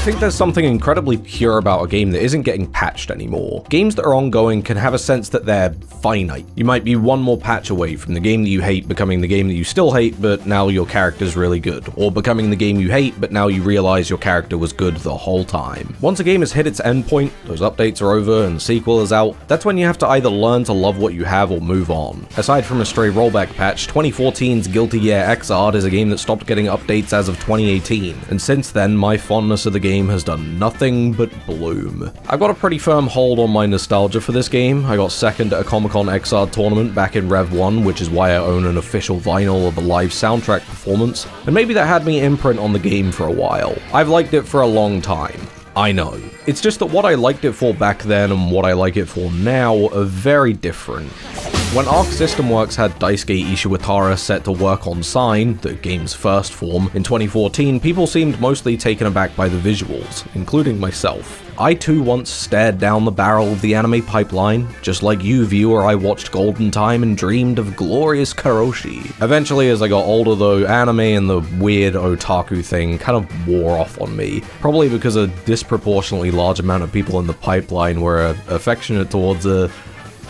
think there's something incredibly pure about a game that isn't getting patched anymore. Games that are ongoing can have a sense that they're finite. You might be one more patch away from the game that you hate becoming the game that you still hate, but now your character's really good, or becoming the game you hate, but now you realize your character was good the whole time. Once a game has hit its endpoint, those updates are over and the sequel is out, that's when you have to either learn to love what you have or move on. Aside from a stray rollback patch, 2014's Guilty Gear Xrd is a game that stopped getting updates as of 2018, and since then my fondness of the game has done nothing but bloom. I've got a pretty firm hold on my nostalgia for this game. I got second at a Comic-Con Xrd tournament back in Rev 1, which is why I own an official vinyl of the live soundtrack performance, and maybe that had me imprint on the game for a while. I've liked it for a long time. I know. It's just that what I liked it for back then and what I like it for now are very different. When Arc System Works had Daisuke Ishiwatara set to work on Sign, the game's first form, in 2014, people seemed mostly taken aback by the visuals, including myself. I too once stared down the barrel of the anime pipeline. Just like you, viewer, I watched Golden Time and dreamed of glorious Karoshi. Eventually, as I got older though, anime and the weird otaku thing kind of wore off on me, probably because a disproportionately large amount of people in the pipeline were affectionate towards a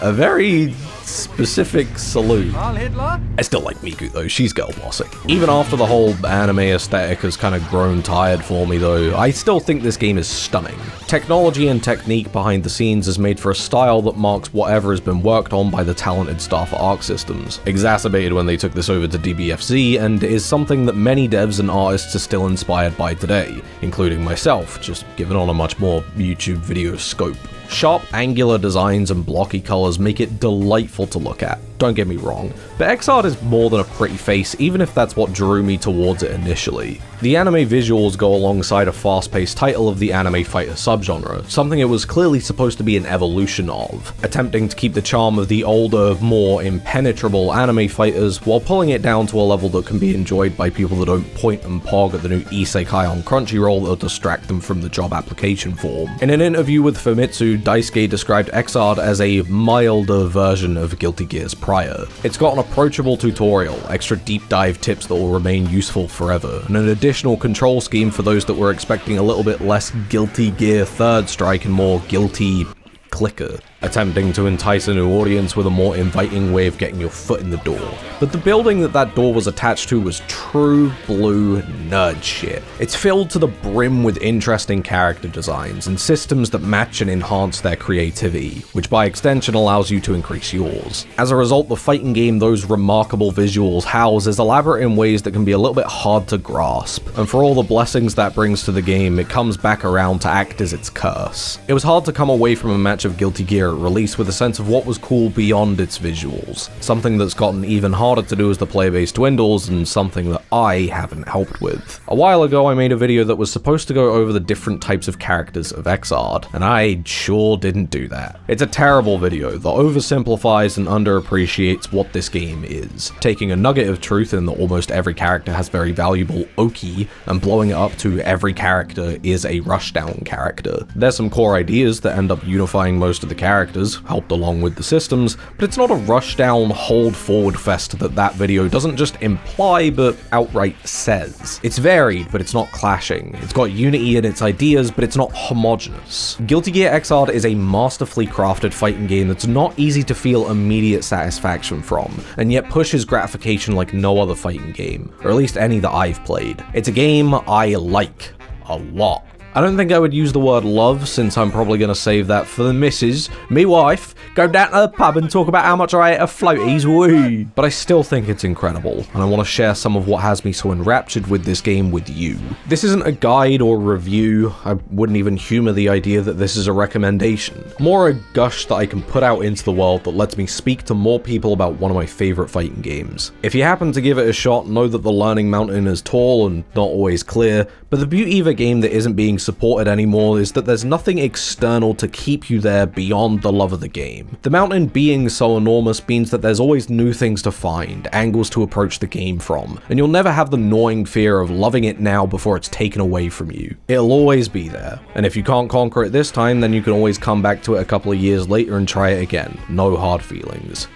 very specific salute. I still like Miku though, she's girl bossing. Even after the whole anime aesthetic has kind of grown tired for me though, I still think this game is stunning. Technology and technique behind the scenes has made for a style that marks whatever has been worked on by the talented staff at Arc Systems, exacerbated when they took this over to DBFZ, and is something that many devs and artists are still inspired by today, including myself, just given on a much more YouTube video scope. Sharp, angular designs and blocky colors make it delightful to look at, don't get me wrong, but Xrd is more than a pretty face, even if that's what drew me towards it initially. The anime visuals go alongside a fast-paced title of the anime fighter subgenre, something it was clearly supposed to be an evolution of, attempting to keep the charm of the older, more impenetrable anime fighters while pulling it down to a level that can be enjoyed by people that don't point and pog at the new isekai on Crunchyroll that'll distract them from the job application form. In an interview with Famitsu, Daisuke described Xrd as a milder version of Guilty Gear's prior. It's got an approachable tutorial, extra deep dive tips that will remain useful forever, and an additional control scheme for those that were expecting a little bit less Guilty Gear Third Strike and more Guilty Clicker, attempting to entice a new audience with a more inviting way of getting your foot in the door. But the building that door was attached to was true blue nerd shit. It's filled to the brim with interesting character designs and systems that match and enhance their creativity, which by extension allows you to increase yours. As a result, the fighting game those remarkable visuals house is elaborate in ways that can be a little bit hard to grasp, and for all the blessings that brings to the game, it comes back around to act as its curse. It was hard to come away from a match of Guilty Gear at release with a sense of what was cool beyond its visuals, something that's gotten even harder to do as the player base dwindles, and something that I haven't helped with. A while ago I made a video that was supposed to go over the different types of characters of Xrd, and I sure didn't do that. It's a terrible video that oversimplifies and underappreciates what this game is, taking a nugget of truth in that almost every character has very valuable oki, and blowing it up to every character is a rushdown character. There's some core ideas that end up unifying most of the characters, helped along with the systems, but it's not a rushdown hold forward fest that video doesn't just imply but outright says. It's varied, but it's not clashing. It's got unity in its ideas, but it's not homogeneous. Guilty Gear Xrd is a masterfully crafted fighting game that's not easy to feel immediate satisfaction from, and yet pushes gratification like no other fighting game, or at least any that I've played. It's a game I like a lot. I don't think I would use the word love, since I'm probably going to save that for the missus, me wife, go down to the pub and talk about how much I ate of floaties, woo! But I still think it's incredible, and I want to share some of what has me so enraptured with this game with you. This isn't a guide or review, I wouldn't even humor the idea that this is a recommendation. More a gush that I can put out into the world that lets me speak to more people about one of my favorite fighting games. If you happen to give it a shot, know that the learning mountain is tall and not always clear, but the beauty of a game that isn't being supported anymore is that there's nothing external to keep you there beyond the love of the game. The mountain being so enormous means that there's always new things to find, angles to approach the game from, and you'll never have the gnawing fear of loving it now before it's taken away from you. It'll always be there, and if you can't conquer it this time, then you can always come back to it a couple of years later and try it again. No hard feelings.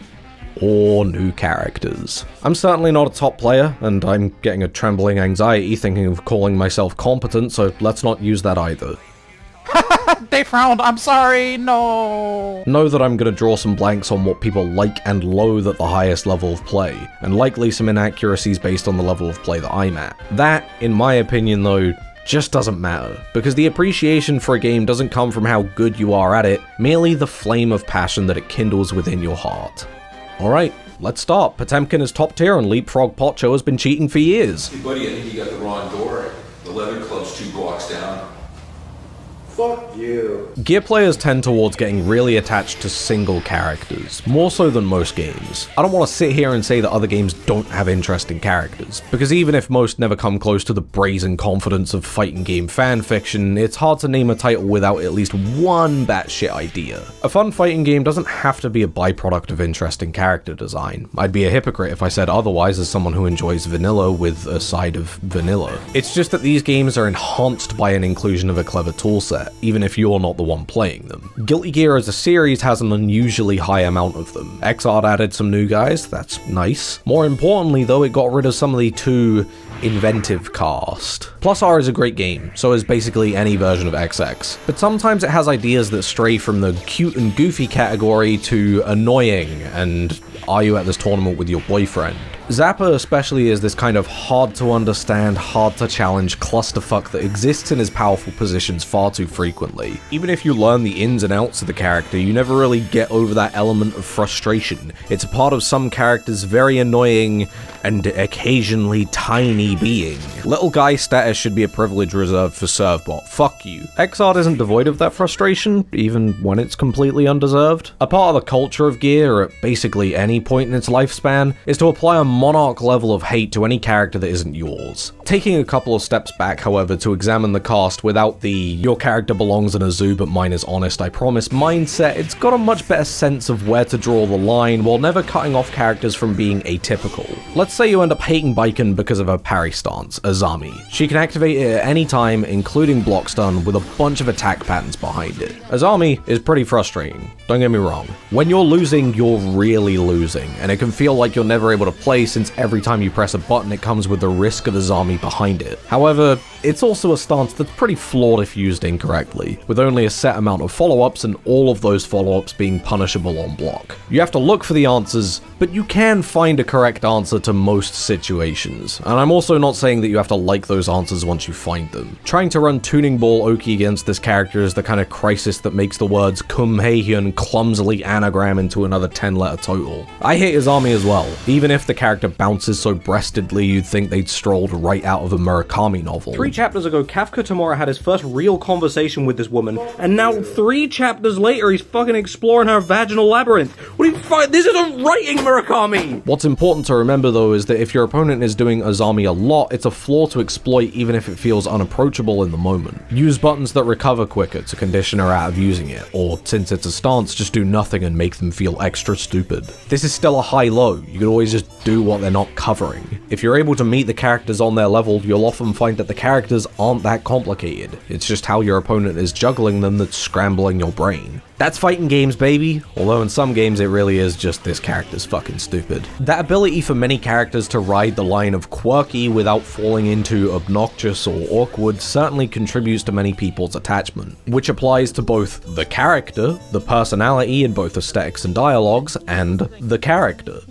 or new characters. I'm certainly not a top player, and I'm getting a trembling anxiety thinking of calling myself competent, so let's not use that either. They frowned, I'm sorry, no! Know that I'm gonna draw some blanks on what people like and loathe at the highest level of play, and likely some inaccuracies based on the level of play that I'm at. That, in my opinion though, just doesn't matter, because the appreciation for a game doesn't come from how good you are at it, merely the flame of passion that it kindles within your heart. Alright, let's start. Potemkin is top tier and Leapfrog Pocho has been cheating for years. Hey buddy, I think you got the wrong door. The leather club's 2 blocks down. Fuck you. Gear players tend towards getting really attached to single characters, more so than most games. I don't want to sit here and say that other games don't have interesting characters, because even if most never come close to the brazen confidence of fighting game fanfiction, it's hard to name a title without at least one batshit idea. A fun fighting game doesn't have to be a byproduct of interesting character design. I'd be a hypocrite if I said otherwise as someone who enjoys vanilla with a side of vanilla. It's just that these games are enhanced by an inclusion of a clever toolset, even if you're not the one playing them. Guilty Gear as a series has an unusually high amount of them. Xrd added some new guys, that's nice. More importantly though, it got rid of some of the too inventive cast. Plus R is a great game, so is basically any version of XX, but sometimes it has ideas that stray from the cute and goofy category to annoying and are you at this tournament with your boyfriend? Zappa especially is this kind of hard to understand, hard to challenge clusterfuck that exists in his powerful positions far too frequently. Even if you learn the ins and outs of the character, you never really get over that element of frustration. It's a part of some characters' very annoying and occasionally tiny being. Little guy status should be a privilege reserved for Servbot. Fuck you. Xrd isn't devoid of that frustration, even when it's completely undeserved. A part of the culture of Gear, at basically any point in its lifespan, is to apply a monarch level of hate to any character that isn't yours. Taking a couple of steps back, however, to examine the cast without the your character belongs in a zoo but mine is honest, I promise mindset, it's got a much better sense of where to draw the line while never cutting off characters from being atypical. Let's say you end up hating Baiken because of her parry stance, Azami. She can activate it at any time, including block stun, with a bunch of attack patterns behind it. Azami is pretty frustrating, don't get me wrong. When you're losing, you're really losing, and it can feel like you're never able to play since every time you press a button it comes with the risk of Azami behind it. However, it's also a stance that's pretty flawed if used incorrectly, with only a set amount of follow-ups and all of those follow-ups being punishable on block. You have to look for the answers, but you can find a correct answer to most situations, and I'm also not saying that you have to like those answers once you find them. Trying to run Tuning Ball Oki against this character is the kind of crisis that makes the words Kumheihyun clumsily anagram into another 10-letter total. I hate Azami as well, even if the character bounces so breastedly you'd think they'd strolled right out of a Murakami novel. 3 chapters ago, Kafka Tamura had his first real conversation with this woman, and now 3 chapters later, he's fucking exploring her vaginal labyrinth. What do you this isn't writing, Murakami! What's important to remember though is that if your opponent is doing Azami a lot, it's a flaw to exploit even if it feels unapproachable in the moment. Use buttons that recover quicker to condition her out of using it, or since it's a stance, just do nothing and make them feel extra stupid. This is still a high-low, you can always just do what they're not covering. If you're able to meet the characters on their level, you'll often find that the characters aren't that complicated. It's just how your opponent is juggling them that's scrambling your brain. That's fighting games, baby. Although in some games it really is just this character's fucking stupid. That ability for many characters to ride the line of quirky without falling into obnoxious or awkward certainly contributes to many people's attachment, which applies to both the character, the personality in both aesthetics and dialogues, and the character.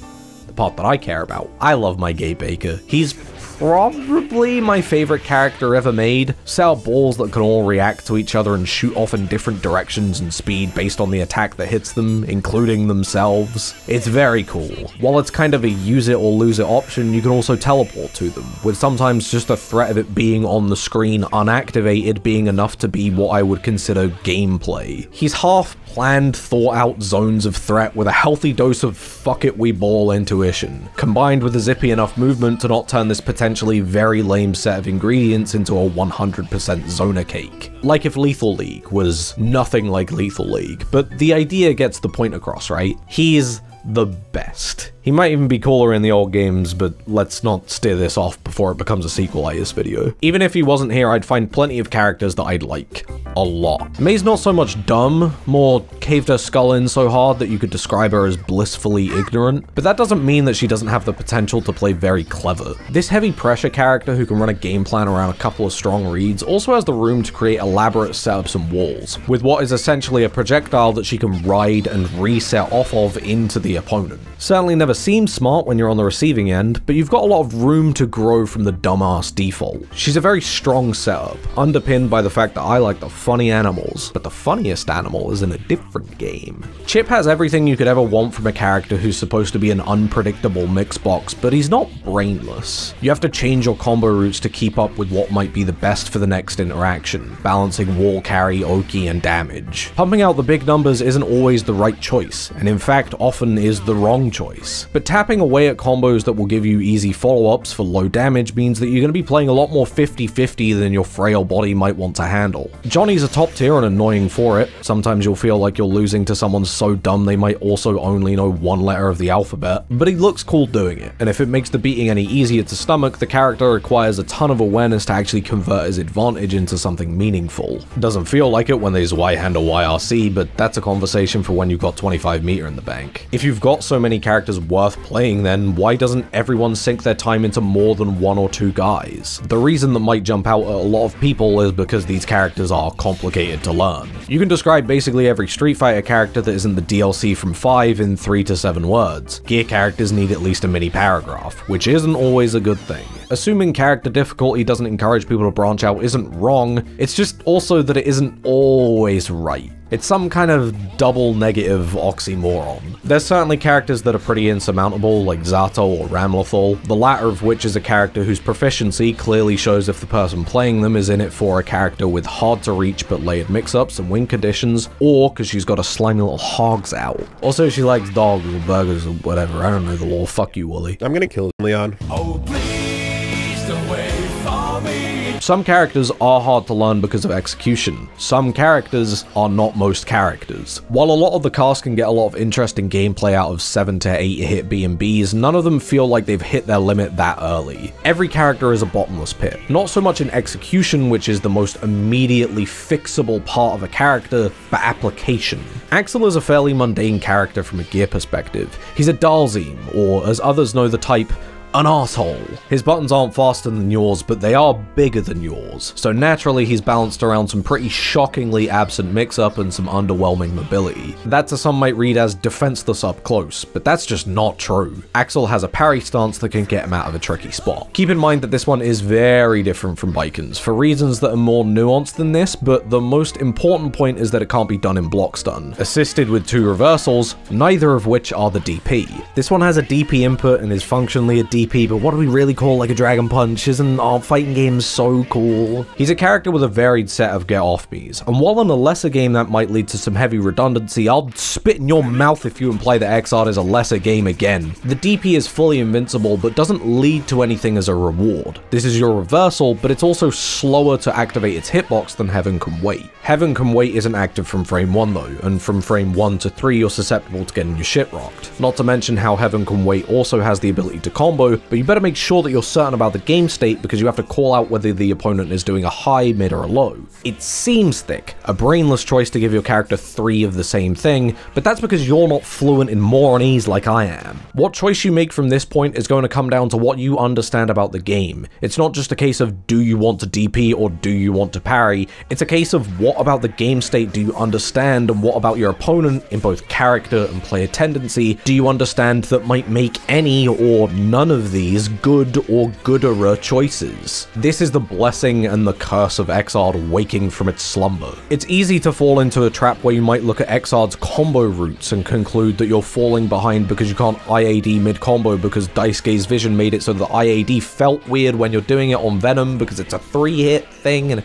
The part that I care about. I love my gay baker. He's probably my favorite character ever made. Set up balls that can all react to each other and shoot off in different directions and speed based on the attack that hits them, including themselves. It's very cool. While it's kind of a use it or lose it option, you can also teleport to them, with sometimes just the threat of it being on the screen unactivated being enough to be what I would consider gameplay. He's half planned, thought-out zones of threat with a healthy dose of fuck it we ball intuition, combined with a zippy enough movement to not turn this potentially very lame set of ingredients into a 100% Zona cake. Like if Lethal League was nothing like Lethal League, but the idea gets the point across, right? He's the best. He might even be cooler in the old games, but let's not steer this off before it becomes a sequelitis video. Even if he wasn't here, I'd find plenty of characters that I'd like. A lot. Mei's not so much dumb, more caved her skull in so hard that you could describe her as blissfully ignorant, but that doesn't mean that she doesn't have the potential to play very clever. This heavy pressure character who can run a game plan around a couple of strong reads also has the room to create elaborate setups and walls, with what is essentially a projectile that she can ride and reset off of into the opponent. Certainly never seems smart when you're on the receiving end, but you've got a lot of room to grow from the dumbass default. She's a very strong setup, underpinned by the fact that I like the funny animals, but the funniest animal is in a different game. Chip has everything you could ever want from a character who's supposed to be an unpredictable mix box, but he's not brainless. You have to change your combo routes to keep up with what might be the best for the next interaction, balancing wall carry, Oki, and damage. Pumping out the big numbers isn't always the right choice, and in fact often is the wrong choice. But tapping away at combos that will give you easy follow-ups for low damage means that you're going to be playing a lot more 50-50 than your frail body might want to handle. Johnny's a top tier and annoying for it. Sometimes you'll feel like you're losing to someone so dumb they might also only know one letter of the alphabet, but he looks cool doing it, and if it makes the beating any easier to stomach, the character requires a ton of awareness to actually convert his advantage into something meaningful. Doesn't feel like it when there's Y-handle YRC, but that's a conversation for when you've got 25 meter in the bank. If you've got so many characters worth playing, then why doesn't everyone sink their time into more than one or two guys? The reason that might jump out at a lot of people is because these characters are complicated to learn. You can describe basically every Street Fighter character that isn't the DLC from 5 in 3 to 7 words. Gear characters need at least a mini paragraph, which isn't always a good thing. Assuming character difficulty doesn't encourage people to branch out isn't wrong, it's just also that it isn't always right. It's some kind of double negative oxymoron. There's certainly characters that are pretty insurmountable, like Zato or Ramlethal, the latter of which is a character whose proficiency clearly shows if the person playing them is in it for a character with hard to reach but layered mix-ups and win conditions, or because she's got a slimy little hogs out. Also, she likes dogs or burgers or whatever, I don't know the law, fuck you, Wooly. I'm gonna kill Leon. Oh, please don't wait for me. Some characters are hard to learn because of execution. Some characters are not most characters. While a lot of the cast can get a lot of interesting gameplay out of 7 to 8 hit B&Bs, none of them feel like they've hit their limit that early. Every character is a bottomless pit. Not so much in execution, which is the most immediately fixable part of a character, but application. Axel is a fairly mundane character from a gear perspective. He's a Dalzim, or as others know the type, an arsehole. His buttons aren't faster than yours, but they are bigger than yours, so naturally he's balanced around some pretty shockingly absent mix-up and some underwhelming mobility. That to some might read as defenseless up close, but that's just not true. Axel has a parry stance that can get him out of a tricky spot. Keep in mind that this one is very different from Baiken's, for reasons that are more nuanced than this, but the most important point is that it can't be done in block stun, assisted with 2 reversals, neither of which are the DP. This one has a DP input and is functionally a DP, but what do we really call like a Dragon Punch? Isn't our fighting game so cool? He's a character with a varied set of get-off-bees, and while in a lesser game that might lead to some heavy redundancy, I'll spit in your mouth if you imply that Xrd is a lesser game again. The DP is fully invincible, but doesn't lead to anything as a reward. This is your reversal, but it's also slower to activate its hitbox than Heaven Can Wait. Heaven Can Wait isn't active from frame 1 though, and from frame 1 to 3 you're susceptible to getting your shit rocked. Not to mention how Heaven Can Wait also has the ability to combo, but you better make sure that you're certain about the game state because you have to call out whether the opponent is doing a high, mid, or a low. It seems thick, a brainless choice to give your character 3 of the same thing, but that's because you're not fluent in Moronese like I am. What choice you make from this point is going to come down to what you understand about the game. It's not just a case of do you want to DP or do you want to parry, it's a case of what about the game state do you understand and what about your opponent in both character and player tendency do you understand that might make any or none of these good or gooderer choices. This is the blessing and the curse of Xrd waking from its slumber. It's easy to fall into a trap where you might look at Xrd's combo routes and conclude that you're falling behind because you can't IAD mid-combo because Daisuke's vision made it so that IAD felt weird when you're doing it on Venom because it's a 3-hit thing and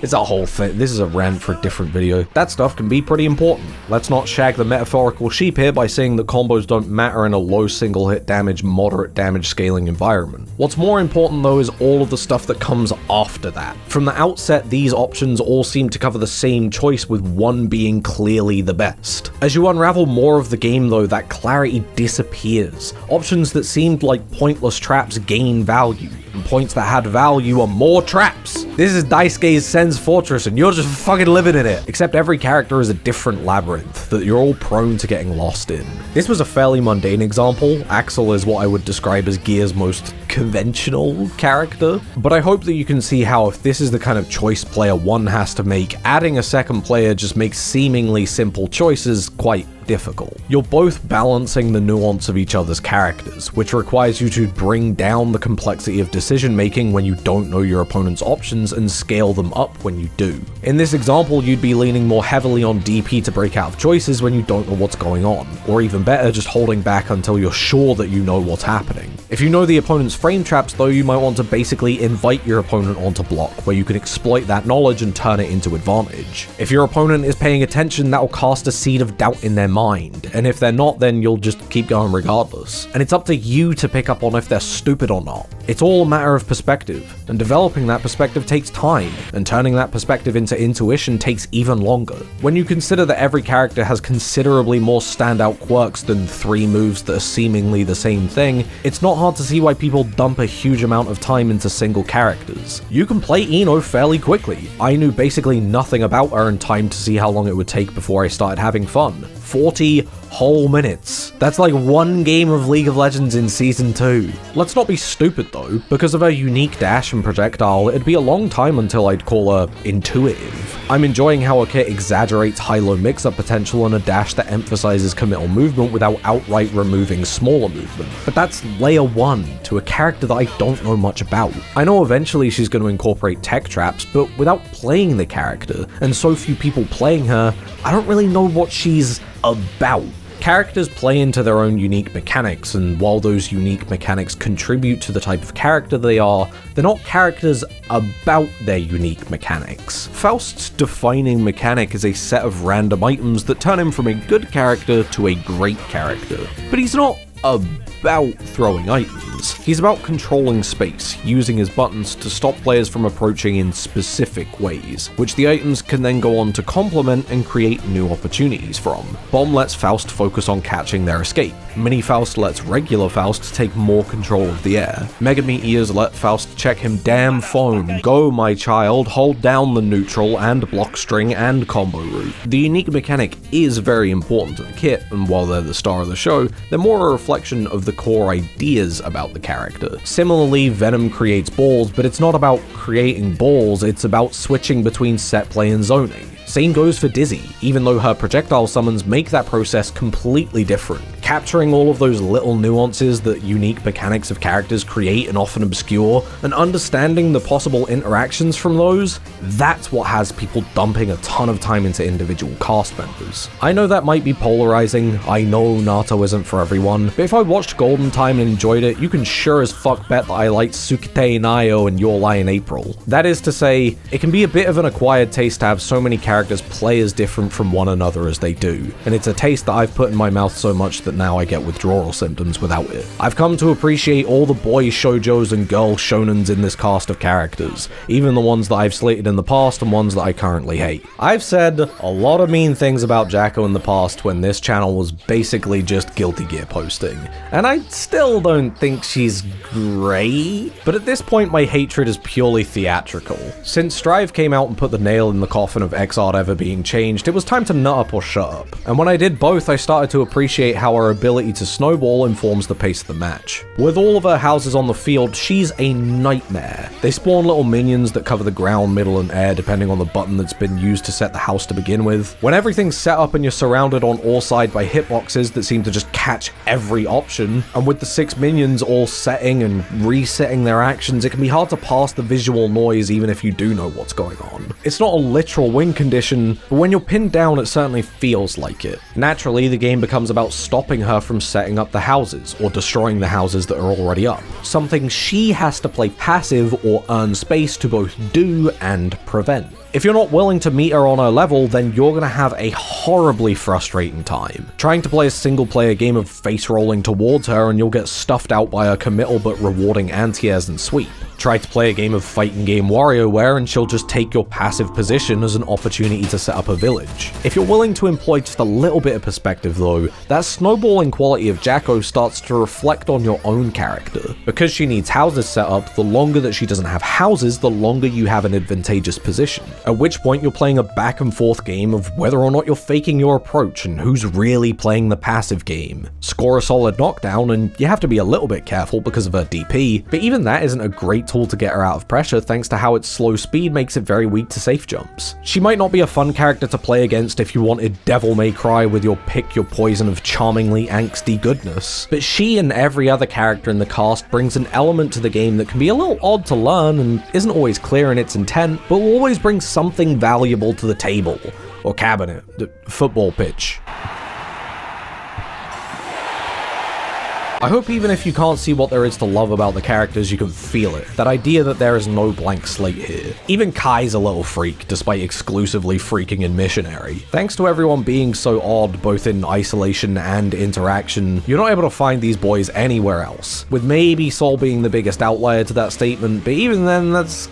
it's a whole thing. This is a rant for a different video. That stuff can be pretty important. Let's not shag the metaphorical sheep here by saying that combos don't matter in a low single hit damage, moderate damage scaling environment. What's more important though is all of the stuff that comes after that. From the outset, these options all seem to cover the same choice with one being clearly the best. As you unravel more of the game though, that clarity disappears. Options that seemed like pointless traps gain value, and points that had value are more traps. This is Daisuke's Sen's Fortress and you're just fucking living in it. Except every character is a different labyrinth that you're all prone to getting lost in. This was a fairly mundane example. Axel is what I would describe as Gear's most conventional character, but I hope that you can see how if this is the kind of choice player one has to make, adding a second player just makes seemingly simple choices quite difficult. You're both balancing the nuance of each other's characters, which requires you to bring down the complexity of decision making when you don't know your opponent's options and scale them up when you do. In this example, you'd be leaning more heavily on DP to break out of choices when you don't know what's going on, or even better, just holding back until you're sure that you know what's happening. If you know the opponent's frame traps though, you might want to basically invite your opponent onto block, where you can exploit that knowledge and turn it into advantage. If your opponent is paying attention, that will cast a seed of doubt in their mind, and if they're not, then you'll just keep going regardless. And it's up to you to pick up on if they're stupid or not. It's all a matter of perspective, and developing that perspective takes time, and turning that perspective into intuition takes even longer. When you consider that every character has considerably more standout quirks than 3 moves that are seemingly the same thing, it's not hard to see why people dump a huge amount of time into single characters. You can play Ino fairly quickly. I knew basically nothing about her in time to see how long it would take before I started having fun. 40 whole minutes. That's like 1 game of League of Legends in Season 2. Let's not be stupid though. Because of her unique dash and projectile, it'd be a long time until I'd call her intuitive. I'm enjoying how her kit exaggerates high-low mix-up potential and a dash that emphasizes committal movement without outright removing smaller movement. But that's layer 1 to a character that I don't know much about. I know eventually she's going to incorporate tech traps, but without playing the character, and so few people playing her, I don't really know what she's about. Characters play into their own unique mechanics, and while those unique mechanics contribute to the type of character they are, they're not characters about their unique mechanics. Faust's defining mechanic is a set of random items that turn him from a good character to a great character, but he's not about throwing items. He's about controlling space, using his buttons to stop players from approaching in specific ways, which the items can then go on to complement and create new opportunities from. Bomb lets Faust focus on catching their escape. Mini Faust lets regular Faust take more control of the air. Mega Meteors let Faust check him damn phone. Go, my child, hold down the neutral and block string and combo route. The unique mechanic is very important to the kit, and while they're the star of the show, they're more a reflection of the core ideas about the character. Similarly, Venom creates balls, but it's not about creating balls, it's about switching between set play and zoning. Same goes for Dizzy, even though her projectile summons make that process completely different. Capturing all of those little nuances that unique mechanics of characters create and often obscure, and understanding the possible interactions from those, that's what has people dumping a ton of time into individual cast members. I know that might be polarizing, I know Naruto isn't for everyone, but if I watched Golden Time and enjoyed it, you can sure as fuck bet that I liked Tsukite Nayo and Your Lie in April. That is to say, it can be a bit of an acquired taste to have so many characters play as different from one another as they do, and it's a taste that I've put in my mouth so much that now I get withdrawal symptoms without it. I've come to appreciate all the boy shoujos and girl shonens in this cast of characters, even the ones that I've slated in the past and ones that I currently hate. I've said a lot of mean things about Jacko in the past when this channel was basically just Guilty Gear posting, and I still don't think she's great, but at this point my hatred is purely theatrical. Since Strive came out and put the nail in the coffin of XR ever being changed, it was time to nut up or shut up. And when I did both, I started to appreciate how her ability to snowball informs the pace of the match. With all of her houses on the field, she's a nightmare. They spawn little minions that cover the ground, middle, and air depending on the button that's been used to set the house to begin with. When everything's set up and you're surrounded on all sides by hitboxes that seem to just catch every option, and with the 6 minions all setting and resetting their actions, it can be hard to pass the visual noise even if you do know what's going on. It's not a literal win condition, but when you're pinned down, it certainly feels like it. Naturally, the game becomes about stopping her from setting up the houses, or destroying the houses that are already up. Something she has to play passive or earn space to both do and prevent. If you're not willing to meet her on her level, then you're gonna have a horribly frustrating time. Trying to play a single-player game of face-rolling towards her and you'll get stuffed out by her committal but rewarding anti-airs and sweep. Try to play a game of fighting game WarioWare and she'll just take your passive position as an opportunity to set up a village. If you're willing to employ just a little bit of perspective though, that snowballing quality of Jacko starts to reflect on your own character. Because she needs houses set up, the longer that she doesn't have houses, the longer you have an advantageous position. At which point you're playing a back and forth game of whether or not you're faking your approach and who's really playing the passive game. Score a solid knockdown and you have to be a little bit careful because of her DP, but even that isn't a great tool to get her out of pressure thanks to how its slow speed makes it very weak to safe jumps. She might not be a fun character to play against if you wanted Devil May Cry with your pick your poison of charmingly angsty goodness, but she and every other character in the cast brings an element to the game that can be a little odd to learn and isn't always clear in its intent, but will always bring something valuable to the table, or cabinet, the football pitch. I hope even if you can't see what there is to love about the characters, you can feel it. That idea that there is no blank slate here. Even Kai's a little freak, despite exclusively freaking in Missionary. Thanks to everyone being so odd, both in isolation and interaction, you're not able to find these boys anywhere else. With maybe Sol being the biggest outlier to that statement, but even then, it's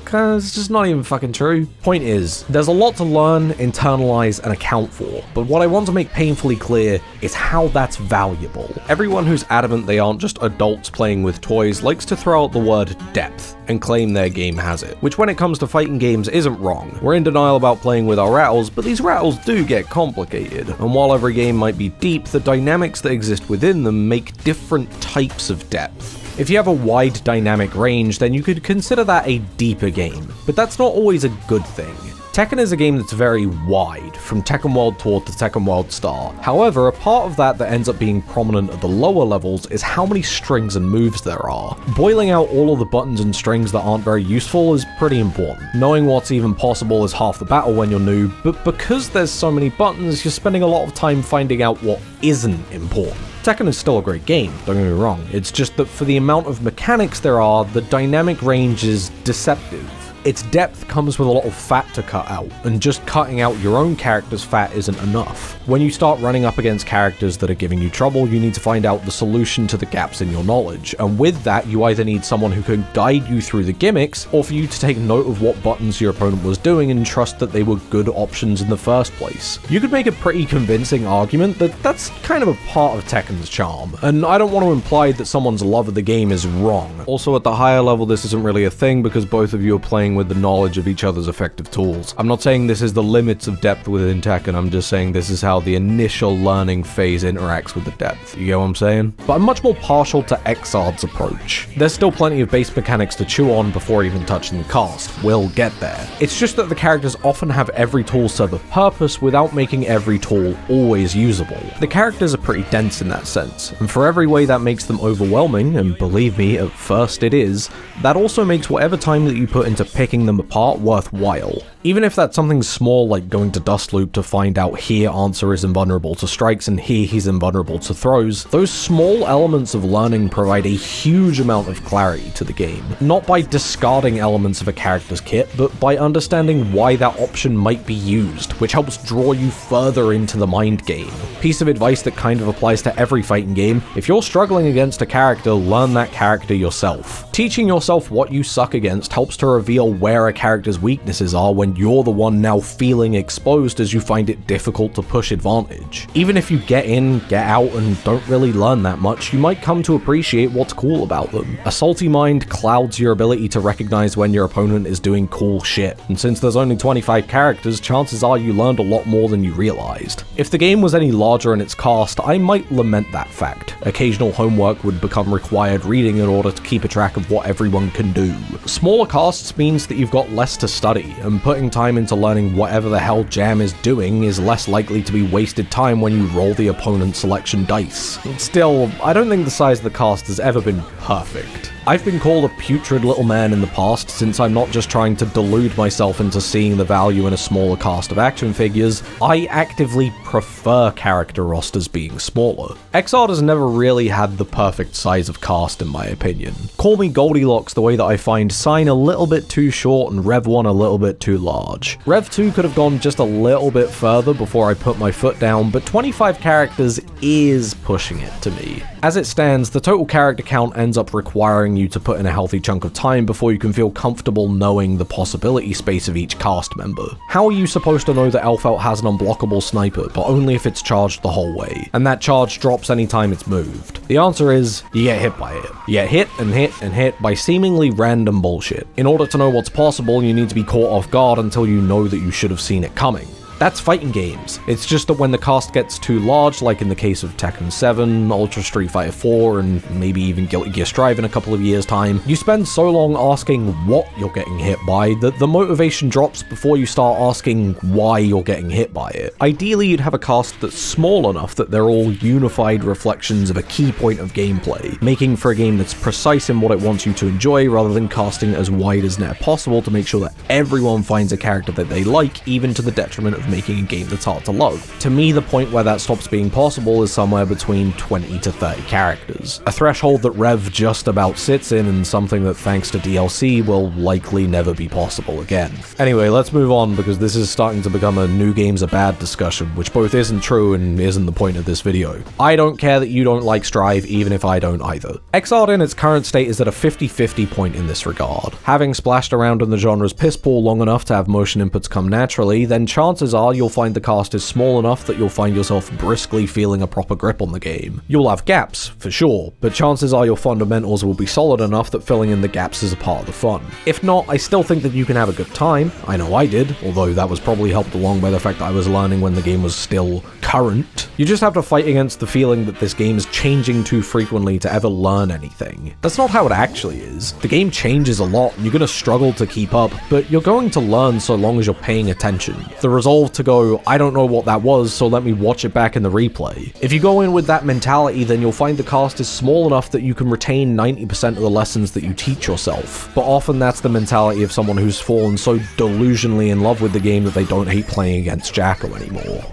just not even fucking true. Point is, there's a lot to learn, internalize, and account for, but what I want to make painfully clear is how that's valuable. Everyone who's adamant they aren't just adults playing with toys likes to throw out the word depth and claim their game has it, which when it comes to fighting games isn't wrong. We're in denial about playing with our rattles, but these rattles do get complicated, and while every game might be deep, the dynamics that exist within them make different types of depth. If you have a wide dynamic range, then you could consider that a deeper game, but that's not always a good thing. Tekken is a game that's very wide, from Tekken World Tour to Tekken World Star. However, a part of that ends up being prominent at the lower levels is how many strings and moves there are. Boiling out all of the buttons and strings that aren't very useful is pretty important. Knowing what's even possible is half the battle when you're new, but because there's so many buttons, you're spending a lot of time finding out what isn't important. Tekken is still a great game, don't get me wrong, it's just that for the amount of mechanics there are, the dynamic range is deceptive. Its depth comes with a lot of fat to cut out, and just cutting out your own character's fat isn't enough. When you start running up against characters that are giving you trouble, you need to find out the solution to the gaps in your knowledge, and with that you either need someone who can guide you through the gimmicks, or for you to take note of what buttons your opponent was doing and trust that they were good options in the first place. You could make a pretty convincing argument that that's kind of a part of Tekken's charm, and I don't want to imply that someone's love of the game is wrong. Also, at the higher level this isn't really a thing because both of you are playing with the knowledge of each other's effective tools. I'm not saying this is the limits of depth within Tekken, I'm just saying this is how the initial learning phase interacts with the depth. You get what I'm saying? But I'm much more partial to Exard's approach. There's still plenty of base mechanics to chew on before even touching the cast. We'll get there. It's just that the characters often have every tool serve a purpose without making every tool always usable. The characters are pretty dense in that sense, and for every way that makes them overwhelming, and believe me, at first it is, that also makes whatever time that you put into picking them apart worthwhile. Even if that's something small like going to Dust Loop to find out here Answer is invulnerable to strikes and here he's invulnerable to throws, those small elements of learning provide a huge amount of clarity to the game. Not by discarding elements of a character's kit, but by understanding why that option might be used, which helps draw you further into the mind game. Piece of advice that kind of applies to every fighting game: if you're struggling against a character, learn that character yourself. Teaching yourself what you suck against helps to reveal where a character's weaknesses are when you're the one now feeling exposed as you find it difficult to push advantage. Even if you get in, get out, and don't really learn that much, you might come to appreciate what's cool about them. A salty mind clouds your ability to recognize when your opponent is doing cool shit, and since there's only 25 characters, chances are you learned a lot more than you realized. If the game was any larger in its cast, I might lament that fact. Occasional homework would become required reading in order to keep a track of what everyone can do. Smaller casts means that you've got less to study, and putting time into learning whatever the hell Jam is doing is less likely to be wasted time when you roll the opponent's selection dice. Still, I don't think the size of the cast has ever been perfect. I've been called a putrid little man in the past, since I'm not just trying to delude myself into seeing the value in a smaller cast of action figures, I actively prefer character rosters being smaller. Xrd has never really had the perfect size of cast in my opinion. Call me Goldilocks the way that I find Sign a little bit too short and Rev 1 a little bit too large. Rev 2 could have gone just a little bit further before I put my foot down, but 25 characters is pushing it to me. As it stands, the total character count ends up requiring you to put in a healthy chunk of time before you can feel comfortable knowing the possibility space of each cast member. How are you supposed to know that Elfelt has an unblockable sniper, but only if it's charged the whole way, and that charge drops anytime it's moved? The answer is, you get hit by it. You get hit and hit and hit by seemingly random bullshit. In order to know what's possible, you need to be caught off guard until you know that you should have seen it coming. That's fighting games. It's just that when the cast gets too large, like in the case of Tekken 7, Ultra Street Fighter 4, and maybe even Guilty Gear Strive in a couple of years' time, you spend so long asking what you're getting hit by that the motivation drops before you start asking why you're getting hit by it. Ideally, you'd have a cast that's small enough that they're all unified reflections of a key point of gameplay, making for a game that's precise in what it wants you to enjoy rather than casting as wide as net possible to make sure that everyone finds a character that they like, even to the detriment of making a game that's hard to love. To me, the point where that stops being possible is somewhere between 20 to 30 characters. A threshold that Rev just about sits in, and something that thanks to DLC will likely never be possible again. Anyway, let's move on because this is starting to become a new games are bad discussion, which both isn't true and isn't the point of this video. I don't care that you don't like Strive, even if I don't either. Xrd in its current state is at a 50-50 point in this regard. Having splashed around in the genre's piss pool long enough to have motion inputs come naturally, then chances are you'll find the cast is small enough that you'll find yourself briskly feeling a proper grip on the game. You'll have gaps, for sure, but chances are your fundamentals will be solid enough that filling in the gaps is a part of the fun. If not, I still think that you can have a good time. I know I did, although that was probably helped along by the fact that I was learning when the game was still current. You just have to fight against the feeling that this game is changing too frequently to ever learn anything. That's not how it actually is. The game changes a lot, and you're gonna struggle to keep up, but you're going to learn so long as you're paying attention. The resolve to go, I don't know what that was, so let me watch it back in the replay. If you go in with that mentality, then you'll find the cast is small enough that you can retain 90% of the lessons that you teach yourself. But often that's the mentality of someone who's fallen so delusionally in love with the game that they don't hate playing against Jacko anymore.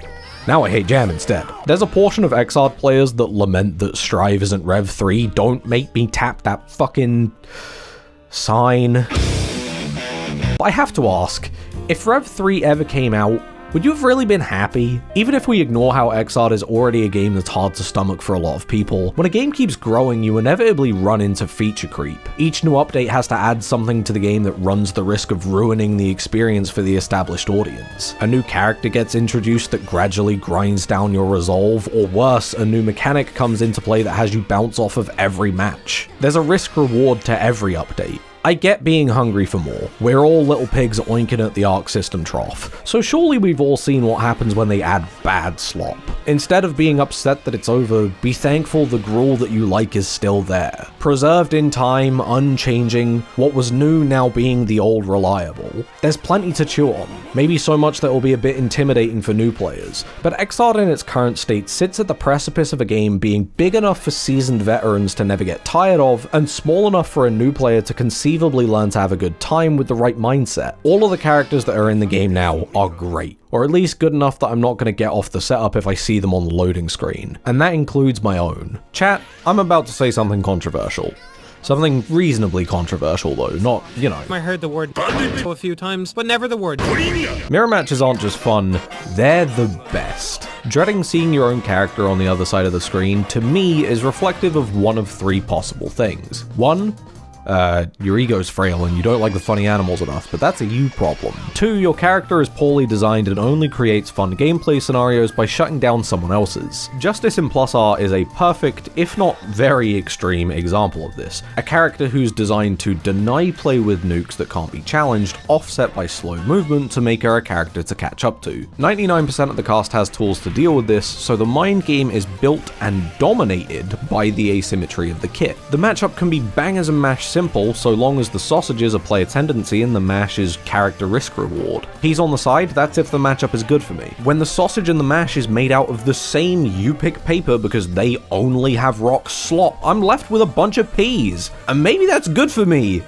Now I hate Jam instead. There's a portion of Xrd players that lament that Strive isn't Rev 3. Don't make me tap that fucking sign. But I have to ask, if Rev 3 ever came out, would you have really been happy? Even if we ignore how Xrd is already a game that's hard to stomach for a lot of people, when a game keeps growing, you inevitably run into feature creep. Each new update has to add something to the game that runs the risk of ruining the experience for the established audience. A new character gets introduced that gradually grinds down your resolve, or worse, a new mechanic comes into play that has you bounce off of every match. There's a risk reward to every update. I get being hungry for more. We're all little pigs oinking at the Arc System trough, so surely we've all seen what happens when they add bad slop. Instead of being upset that it's over, be thankful the gruel that you like is still there. Preserved in time, unchanging, what was new now being the old reliable. There's plenty to chew on, maybe so much that will be a bit intimidating for new players, but Xrd in its current state sits at the precipice of a game being big enough for seasoned veterans to never get tired of, and small enough for a new player to conceivably learn to have a good time with the right mindset. All of the characters that are in the game now are great, or at least good enough that I'm not going to get off the setup if I see them on the loading screen, and that includes my own. Chat, I'm about to say something controversial. Something reasonably controversial though, not, you know. I heard the word a few times, but never the word. Mirror matches aren't just fun, they're the best. Dreading seeing your own character on the other side of the screen, to me, is reflective of one of three possible things. One, your ego's frail and you don't like the funny animals enough, but that's a you problem. 2, your character is poorly designed and only creates fun gameplay scenarios by shutting down someone else's. Justice in Plus R is a perfect, if not very extreme, example of this. A character who's designed to deny play with nukes that can't be challenged, offset by slow movement to make her a character to catch up to. 99% of the cast has tools to deal with this, so the mind game is built and dominated by the asymmetry of the kit. The matchup can be bangers and mash simple so long as the sausage is a player tendency and the mash is character risk reward. Peas on the side, that's if the matchup is good for me. When the sausage and the mash is made out of the same you-pick paper because they only have rock slop, I'm left with a bunch of peas. And maybe that's good for me.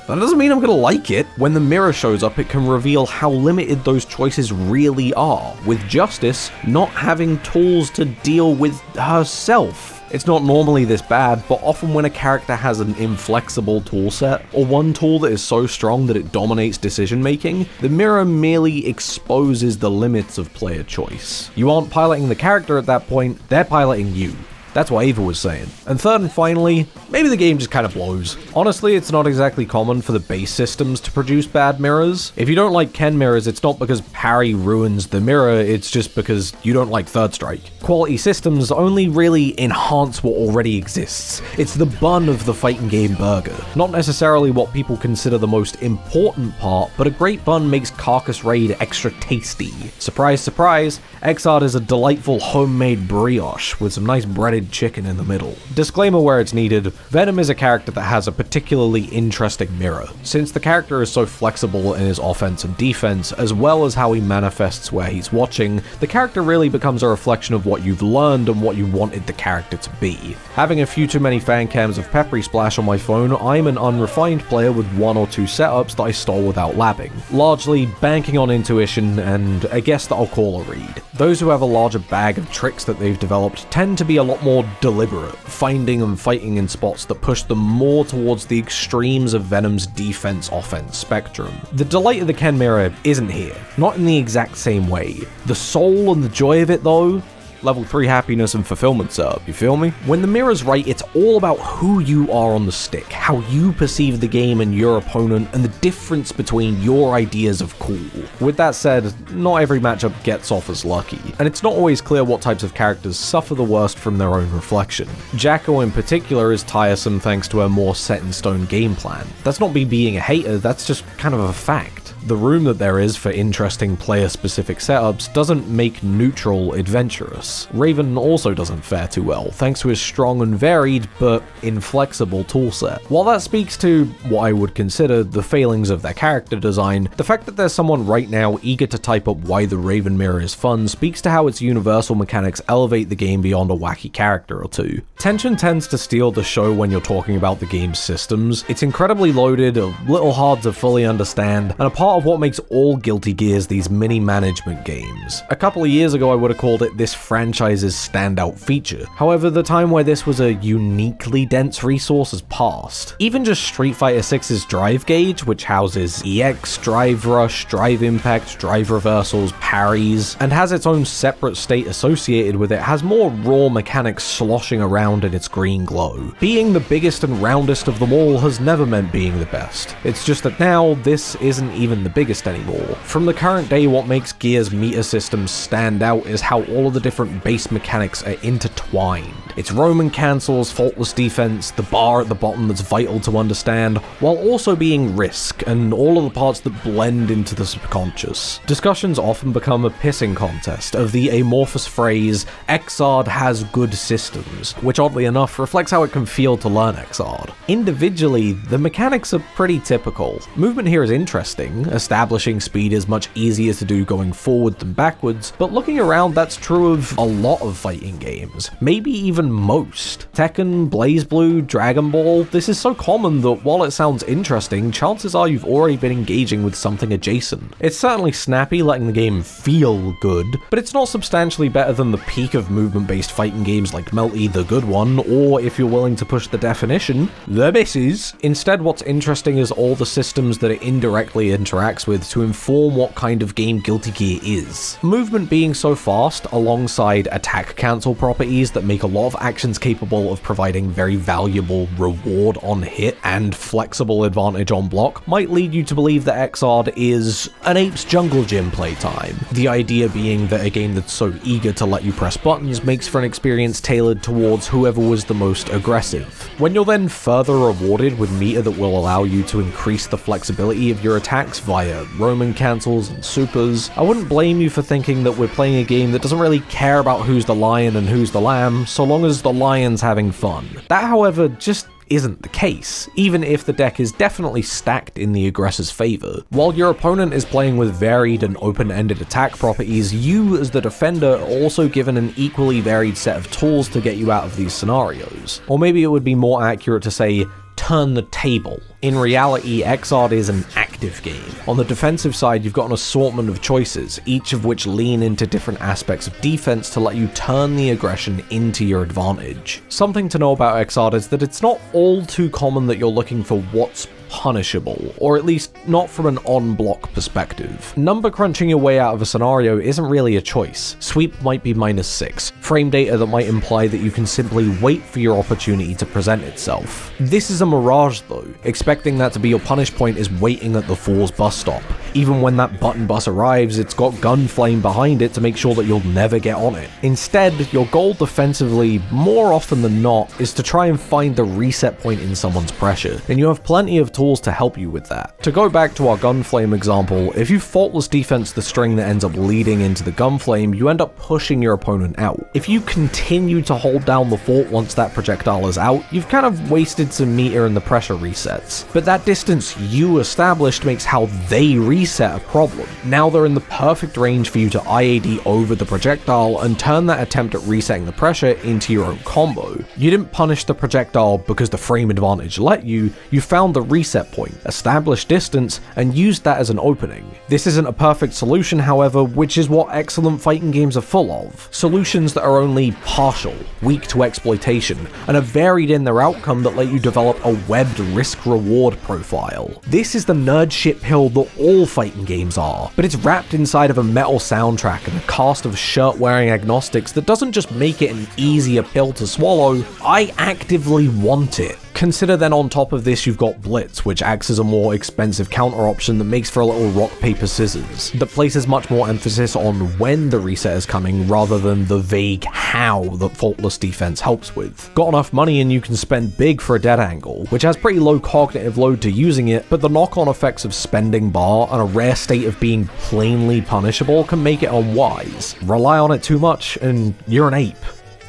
That doesn't mean I'm gonna like it. When the mirror shows up, it can reveal how limited those choices really are, with Justice not having tools to deal with herself. It's not normally this bad, but often when a character has an inflexible toolset, or one tool that is so strong that it dominates decision making, the mirror merely exposes the limits of player choice. You aren't piloting the character at that point, they're piloting you. That's what Ava was saying. And third and finally, maybe the game just kind of blows. Honestly, it's not exactly common for the base systems to produce bad mirrors. If you don't like Ken mirrors, it's not because parry ruins the mirror, it's just because you don't like Third Strike. Quality systems only really enhance what already exists. It's the bun of the fighting game burger. Not necessarily what people consider the most important part, but a great bun makes Carcass Raid extra tasty. Surprise, surprise, Xrd is a delightful homemade brioche with some nice breaded chicken in the middle. Disclaimer where it's needed, Venom is a character that has a particularly interesting mirror. Since the character is so flexible in his offense and defense, as well as how he manifests where he's watching, the character really becomes a reflection of what you've learned and what you wanted the character to be. Having a few too many fan cams of Peppery Splash on my phone, I'm an unrefined player with 1 or 2 setups that I stole without labbing, largely banking on intuition and a guess that I'll call a read. Those who have a larger bag of tricks that they've developed tend to be a lot more deliberate, finding and fighting in spots that push them more towards the extremes of Venom's defense-offense spectrum. The delight of the Ken mirror isn't here, not in the exact same way. The soul and the joy of it though, level 3 happiness and fulfillment setup, you feel me? When the mirror's right, it's all about who you are on the stick, how you perceive the game and your opponent, and the difference between your ideas of cool. With that said, not every matchup gets off as lucky, and it's not always clear what types of characters suffer the worst from their own reflection. Jacko in particular is tiresome thanks to a more set-in-stone game plan. That's not me being a hater, that's just kind of a fact. The room that there is for interesting player-specific setups doesn't make neutral adventurous. Raven also doesn't fare too well, thanks to his strong and varied, but inflexible toolset. While that speaks to what I would consider the failings of their character design, the fact that there's someone right now eager to type up why the Raven mirror is fun speaks to how its universal mechanics elevate the game beyond a wacky character or two. Tension tends to steal the show when you're talking about the game's systems. It's incredibly loaded, a little hard to fully understand, and a part of what makes all Guilty Gears these mini-management games. A couple of years ago I would have called it this franchise's standout feature. However, the time where this was a uniquely dense resource has passed. Even just Street Fighter 6's drive gauge, which houses EX, Drive Rush, Drive Impact, Drive Reversals, parries, and has its own separate state associated with it, has more raw mechanics sloshing around in its green glow. Being the biggest and roundest of them all has never meant being the best. It's just that now, this isn't even the biggest anymore. From the current day, what makes Gears meter systems stand out is how all of the different base mechanics are intertwined. It's Roman cancels, faultless defense, the bar at the bottom that's vital to understand, while also being risk, and all of the parts that blend into the subconscious. Discussions often become a pissing contest of the amorphous phrase, Xrd has good systems, which oddly enough reflects how it can feel to learn Xrd. Individually, the mechanics are pretty typical. Movement here is interesting, establishing speed is much easier to do going forward than backwards, but looking around, that's true of a lot of fighting games, maybe even most. Tekken, BlazBlue, Dragon Ball, this is so common that while it sounds interesting, chances are you've already been engaging with something adjacent. It's certainly snappy, letting the game feel good, but it's not substantially better than the peak of movement-based fighting games like Melty the Good One, or if you're willing to push the definition, the misses. Instead, what's interesting is all the systems that it indirectly interacts with to inform what kind of game Guilty Gear is. Movement being so fast, alongside attack cancel properties that make a lot of actions capable of providing very valuable reward on hit and flexible advantage on block, might lead you to believe that Xrd is an Ape's Jungle Gym playtime. The idea being that a game that's so eager to let you press buttons makes for an experience tailored towards whoever was the most aggressive. When you're then further rewarded with meter that will allow you to increase the flexibility of your attacks via Roman cancels and supers, I wouldn't blame you for thinking that we're playing a game that doesn't really care about who's the lion and who's the lamb, so long as the lion's having fun. That, however, just isn't the case, even if the deck is definitely stacked in the aggressor's favor. While your opponent is playing with varied and open-ended attack properties, you as the defender are also given an equally varied set of tools to get you out of these scenarios. Or maybe it would be more accurate to say, turn the table. In reality, Xrd is an active game. On the defensive side, you've got an assortment of choices, each of which lean into different aspects of defense to let you turn the aggression into your advantage. Something to know about Xrd is that it's not all too common that you're looking for what's punishable, or at least not from an on-block perspective. Number crunching your way out of a scenario isn't really a choice. Sweep might be -6, frame data that might imply that you can simply wait for your opportunity to present itself. This is a mirage though. Expecting that to be your punish point is waiting at the fool's bus stop. Even when that button bus arrives, it's got gun flame behind it to make sure that you'll never get on it. Instead, your goal defensively, more often than not, is to try and find the reset point in someone's pressure, and you have plenty of tools to help you with that. To go back to our gunflame example, if you faultless defense the string that ends up leading into the gunflame, you end up pushing your opponent out. If you continue to hold down the fort once that projectile is out, you've kind of wasted some meter in the pressure resets. But that distance you established makes how they reset a problem. Now they're in the perfect range for you to IAD over the projectile and turn that attempt at resetting the pressure into your own combo. You didn't punish the projectile because the frame advantage let you found the reset point, established distance, and used that as an opening. This isn't a perfect solution, however, which is what excellent fighting games are full of. Solutions that are only partial, weak to exploitation, and are varied in their outcome that let you develop a webbed risk-reward profile. This is the nerd shit pill that all fighting games are, but it's wrapped inside of a metal soundtrack and a cast of shirt-wearing agnostics that doesn't just make it an easier pill to swallow, I actively want it. Consider then on top of this you've got Blitz, which acts as a more expensive counter option that makes for a little rock, paper, scissors, that places much more emphasis on when the reset is coming rather than the vague how that faultless defense helps with. Got enough money and you can spend big for a dead angle, which has pretty low cognitive load to using it, but the knock-on effects of spending bar and a rare state of being plainly punishable can make it unwise. Rely on it too much and you're an ape.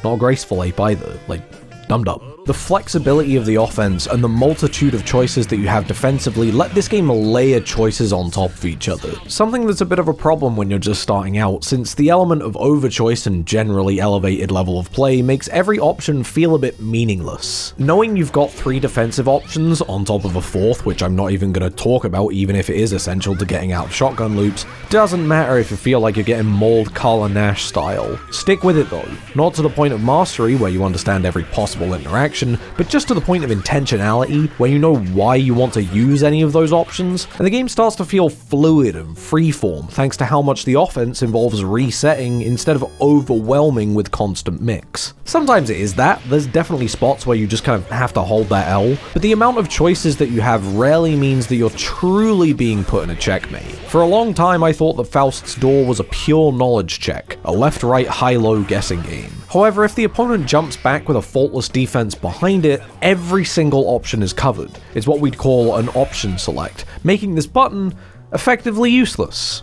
Not a graceful ape either, like dum-dum. The flexibility of the offense and the multitude of choices that you have defensively let this game layer choices on top of each other. Something that's a bit of a problem when you're just starting out, since the element of overchoice and generally elevated level of play makes every option feel a bit meaningless. Knowing you've got 3 defensive options on top of a 4th, which I'm not even going to talk about even if it is essential to getting out of shotgun loops, doesn't matter if you feel like you're getting mauled Carla Nash style. Stick with it though, not to the point of mastery where you understand every possible interaction, but just to the point of intentionality, where you know why you want to use any of those options, and the game starts to feel fluid and freeform thanks to how much the offense involves resetting instead of overwhelming with constant mix. Sometimes it is that, there's definitely spots where you just kind of have to hold that L, but the amount of choices that you have rarely means that you're truly being put in a checkmate. For a long time I thought that Faust's Door was a pure knowledge check, a left-right high-low guessing game. However, if the opponent jumps back with a faultless defense behind it, every single option is covered. It's what we'd call an option select, making this button effectively useless.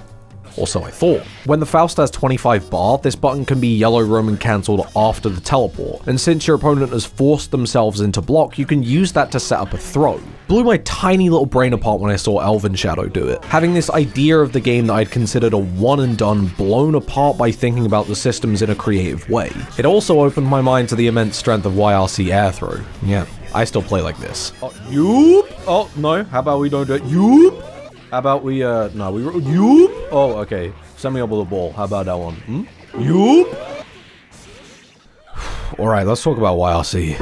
Or so I thought. When the Faust has 25 bar, this button can be yellow Roman cancelled after the teleport, and since your opponent has forced themselves into block, you can use that to set up a throw. Blew my tiny little brain apart when I saw Elven Shadow do it. Having this idea of the game that I'd considered a one and done blown apart by thinking about the systems in a creative way. It also opened my mind to the immense strength of YRC air throw. Yeah, I still play like this. Oh, yoop! Oh, no, how about we don't do it? Yoop! How about we, no, we, yoop! Oh, okay. Send me up with a ball. How about that one? Yoop! Alright, let's talk about YRC.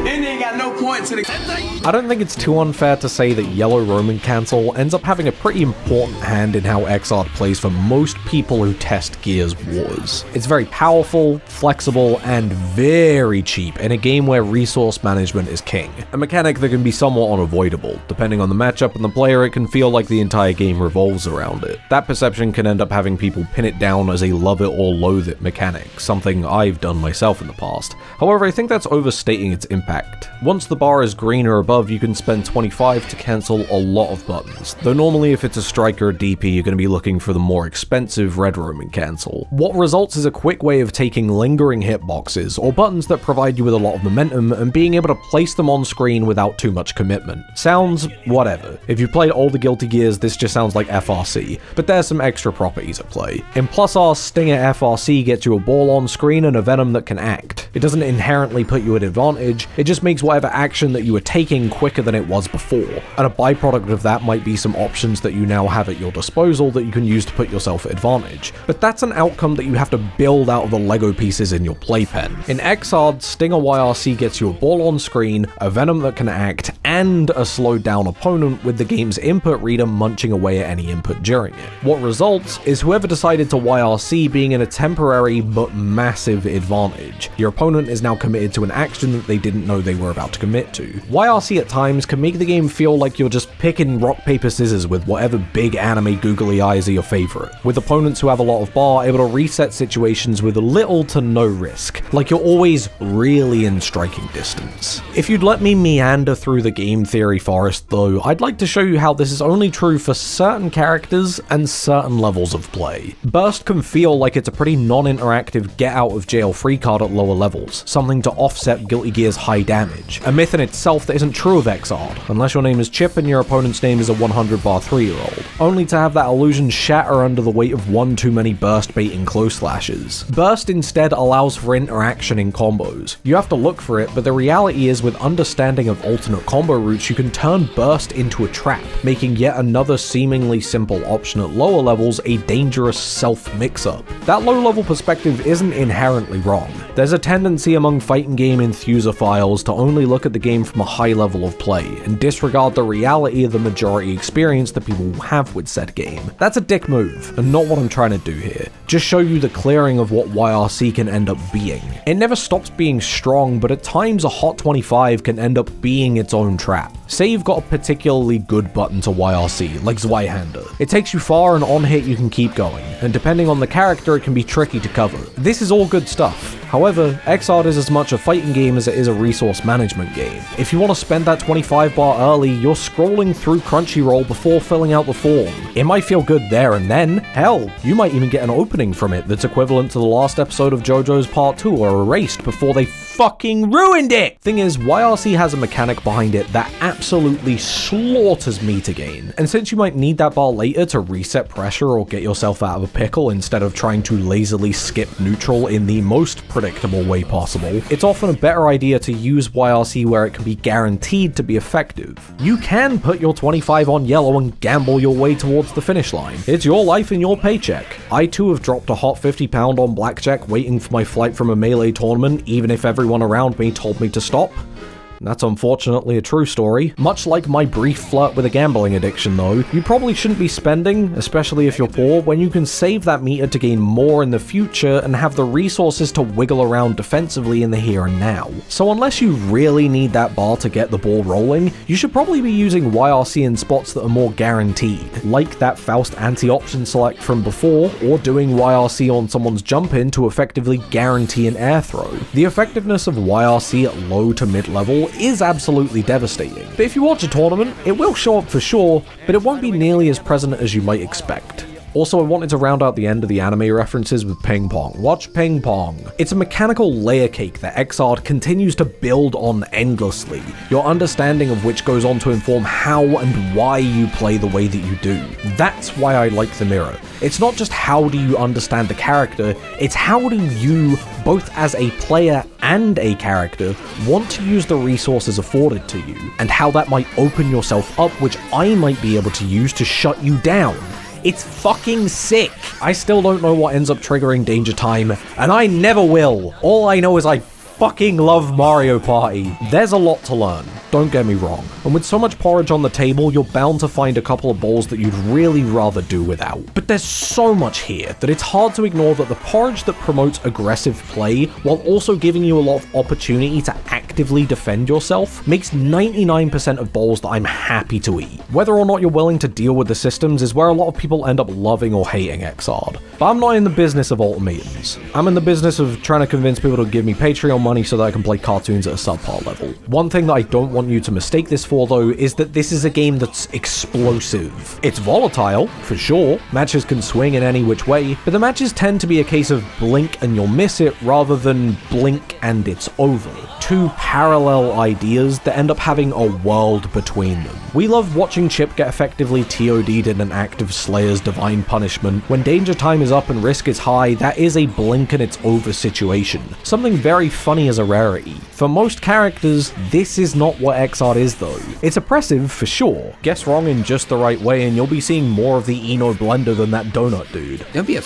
I don't think it's too unfair to say that yellow Roman cancel ends up having a pretty important hand in how Xrd plays for most people who test Gears Wars. It's very powerful, flexible, and very cheap in a game where resource management is king. A mechanic that can be somewhat unavoidable. Depending on the matchup and the player, it can feel like the entire game revolves around it. That perception can end up having people pin it down as a love it or loathe it mechanic, something I've done myself in the past. However, I think that's overstating its impact. Once the bar is green or above, you can spend 25 to cancel a lot of buttons, though normally if it's a striker or DP, you're going to be looking for the more expensive red roaming cancel. What results is a quick way of taking lingering hitboxes, or buttons that provide you with a lot of momentum, and being able to place them on screen without too much commitment. Sounds whatever. If you played older Guilty Gears, this just sounds like FRC, but there's some extra properties at play. In Plus R, Stinger FRC gets you a ball on screen and a Venom that can act. It doesn't inherently put you at advantage, it just makes whatever action that you were taking quicker than it was before, and a byproduct of that might be some options that you now have at your disposal that you can use to put yourself at advantage. But that's an outcome that you have to build out of the Lego pieces in your playpen. In XRD, Stinger YRC gets you a ball on screen, a Venom that can act, and a slowed down opponent with the game's input reader munching away at any input during it. What results is whoever decided to YRC being in a temporary but massive advantage. Your opponent is now committed to an action that they didn't know they were about to commit to. YRC at times can make the game feel like you're just picking rock, paper, scissors with whatever big anime googly eyes are your favorite, with opponents who have a lot of bar able to reset situations with little to no risk, like you're always really in striking distance. If you'd let me meander through the game theory forest though, I'd like to show you how this is only true for certain characters and certain levels of play. Burst can feel like it's a pretty non-interactive get out of jail free card at lower levels, something to offset Guilty Gear's high damage, a myth in itself that isn't true of XRD, unless your name is Chip and your opponent's name is a 100 bar 3-year-old, only to have that illusion shatter under the weight of one too many burst baiting close slashes. Burst instead allows for interaction in combos. You have to look for it, but the reality is with understanding of alternate combo routes, you can turn burst into a trap, making yet another seemingly simple option at lower levels a dangerous self-mix-up. That low-level perspective isn't inherently wrong. There's a tendency among fighting game enthusiophiles to only look at the game from a high level of play, and disregard the reality of the majority experience that people have with said game. That's a dick move, and not what I'm trying to do here. Just show you the clearing of what YRC can end up being. It never stops being strong, but at times a hot 25 can end up being its own trap. Say you've got a particularly good button to YRC, like Zweihander. It takes you far, and on hit you can keep going, and depending on the character it can be tricky to cover. This is all good stuff. However, XRD is as much a fighting game as it is a resource management game. If you want to spend that 25 bar early, you're scrolling through Crunchyroll before filling out the form. It might feel good there and then. Hell, you might even get an opening from it that's equivalent to the last episode of JoJo's Part 2 or Erased before they fucking ruined it! Thing is, YRC has a mechanic behind it that absolutely slaughters meter gain, and since you might need that bar later to reset pressure or get yourself out of a pickle instead of trying to lazily skip neutral in the most predictable way possible, it's often a better idea to use YRC where it can be guaranteed to be effective. You can put your 25 on yellow and gamble your way towards the finish line. It's your life and your paycheck. I too have dropped a hot £50 on blackjack waiting for my flight from a melee tournament, even if everyone around me told me to stop. That's unfortunately a true story. Much like my brief flirt with a gambling addiction though, you probably shouldn't be spending, especially if you're poor, when you can save that meter to gain more in the future and have the resources to wiggle around defensively in the here and now. So unless you really need that bar to get the ball rolling, you should probably be using YRC in spots that are more guaranteed, like that Faust anti-option select from before, or doing YRC on someone's jump in to effectively guarantee an air throw. The effectiveness of YRC at low to mid level is absolutely devastating, but if you watch a tournament, it will show up for sure, but it won't be nearly as present as you might expect. Also, I wanted to round out the end of the anime references with ping pong. Watch ping pong. It's a mechanical layer cake that XRD continues to build on endlessly, your understanding of which goes on to inform how and why you play the way that you do. That's why I like the mirror. It's not just how do you understand the character, it's how do you, both as a player and a character, want to use the resources afforded to you, and how that might open yourself up, which I might be able to use to shut you down. It's fucking sick. I still don't know what ends up triggering Danger Time, and I never will. All I know is I fucking love Mario Party. There's a lot to learn, don't get me wrong. and with so much porridge on the table, you're bound to find a couple of bowls that you'd really rather do without. But there's so much here that it's hard to ignore that the porridge that promotes aggressive play, while also giving you a lot of opportunity to actively defend yourself, makes 99% of bowls that I'm happy to eat. Whether or not you're willing to deal with the systems is where a lot of people end up loving or hating Xrd. But I'm not in the business of ultimatums. I'm in the business of trying to convince people to give me Patreon money so that I can play cartoons at a subpar level. One thing that I don't want you to mistake this for, though, is that this is a game that's explosive. It's volatile, for sure. Matches can swing in any which way, but the matches tend to be a case of blink and you'll miss it rather than blink and it's over. Two parallel ideas that end up having a world between them. We love watching Chip get effectively TOD'd in an act of Slayer's divine punishment. When danger time is up and risk is high, that is a blink and it's over situation. Something very funny as a rarity. For most characters, this is not what Xrd is though. It's oppressive for sure. Guess wrong in just the right way and you'll be seeing more of the Eno blender than that donut dude. Don't be a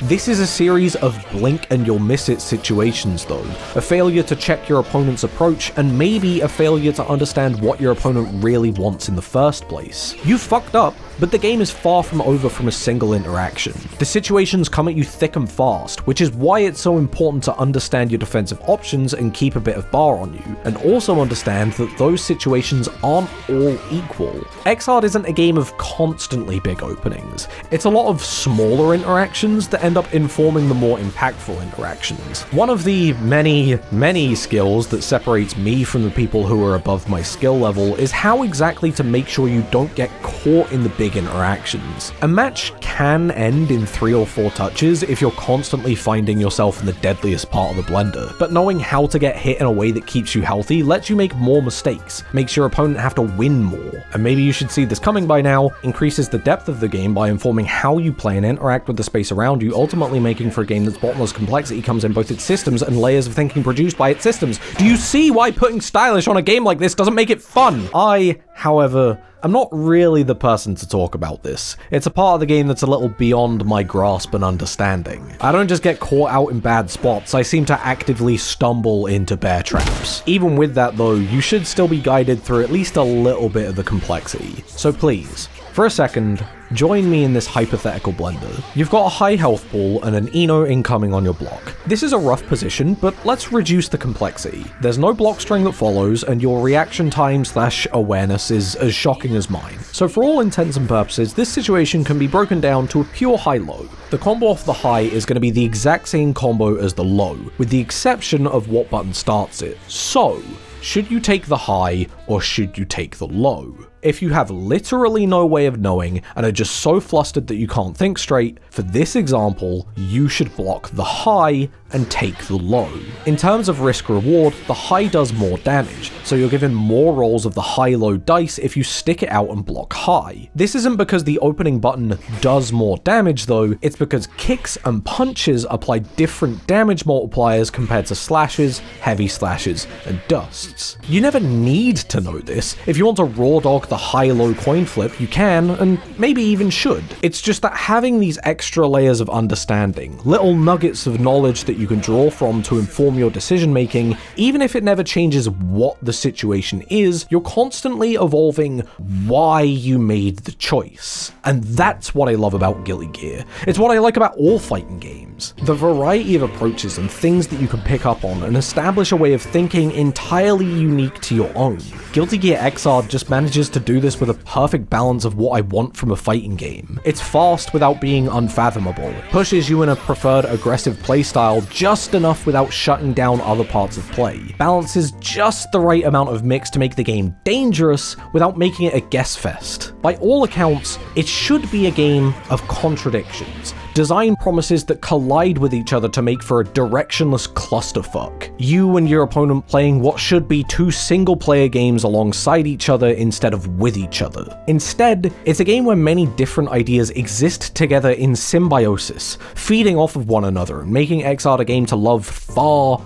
This is a series of blink and you'll miss it situations though. A failure to check your opponent's approach, and maybe a failure to understand what your opponent really wants in the first place. You fucked up, but the game is far from over from a single interaction. The situations come at you thick and fast, which is why it's so important to understand your defensive options and keep a bit of bar on you, and also understand that those situations aren't all equal. Xrd isn't a game of constantly big openings. It's a lot of smaller interactions that end up informing the more impactful interactions. One of the many skills that separates me from the people who are above my skill level is how exactly to make sure you don't get caught in the big interactions. A match can end in 3 or 4 touches if you're constantly finding yourself in the deadliest part of the blender, but knowing how to get hit in a way that keeps you healthy lets you make more mistakes, makes your opponent have to win more, and maybe you should see this coming by now, increases the depth of the game by informing how you play and interact with the space around you, ultimately making for a game that's bottomless complexity comes in both its systems and layers of thinking produced by its systems. Do you see why putting stylish on a game like this doesn't make it fun? I, however, I'm not really the person to talk about this. It's a part of the game that's a little beyond my grasp and understanding. I don't just get caught out in bad spots, I seem to actively stumble into bear traps. Even with that though, you should still be guided through at least a little bit of the complexity. So please, for a second, join me in this hypothetical blender. You've got a high health pool and an Eno incoming on your block. This is a rough position, but let's reduce the complexity. There's no block string that follows, and your reaction time / awareness is as shocking as mine. So for all intents and purposes, this situation can be broken down to a pure high-low. The combo off the high is going to be the exact same combo as the low, with the exception of what button starts it. So, should you take the high, or should you take the low? If you have literally no way of knowing and are just so flustered that you can't think straight, for this example, you should block the high and take the low. In terms of risk reward, the high does more damage, so you're given more rolls of the high-low dice if you stick it out and block high. This isn't because the opening button does more damage though, it's because kicks and punches apply different damage multipliers compared to slashes, heavy slashes, and dusts. You never need to know this. If you want to raw dog the high-low coin flip, you can, and maybe even should. It's just that having these extra layers of understanding, little nuggets of knowledge that you can draw from to inform your decision making, even if it never changes what the situation is, you're constantly evolving why you made the choice. And that's what I love about Guilty Gear. It's what I like about all fighting games. The variety of approaches and things that you can pick up on and establish a way of thinking entirely unique to your own. Guilty Gear Xrd just manages to do this with a perfect balance of what I want from a fighting game. It's fast without being unfathomable, pushes you in a preferred aggressive playstyle just enough without shutting down other parts of play, balances just the right amount of mix to make the game dangerous without making it a guess fest. By all accounts, it should be a game of contradictions. Design promises that collide with each other to make for a directionless clusterfuck. You and your opponent playing what should be 2 single-player games alongside each other instead of with each other. Instead, it's a game where many different ideas exist together in symbiosis, feeding off of one another and making Xrd a game to love far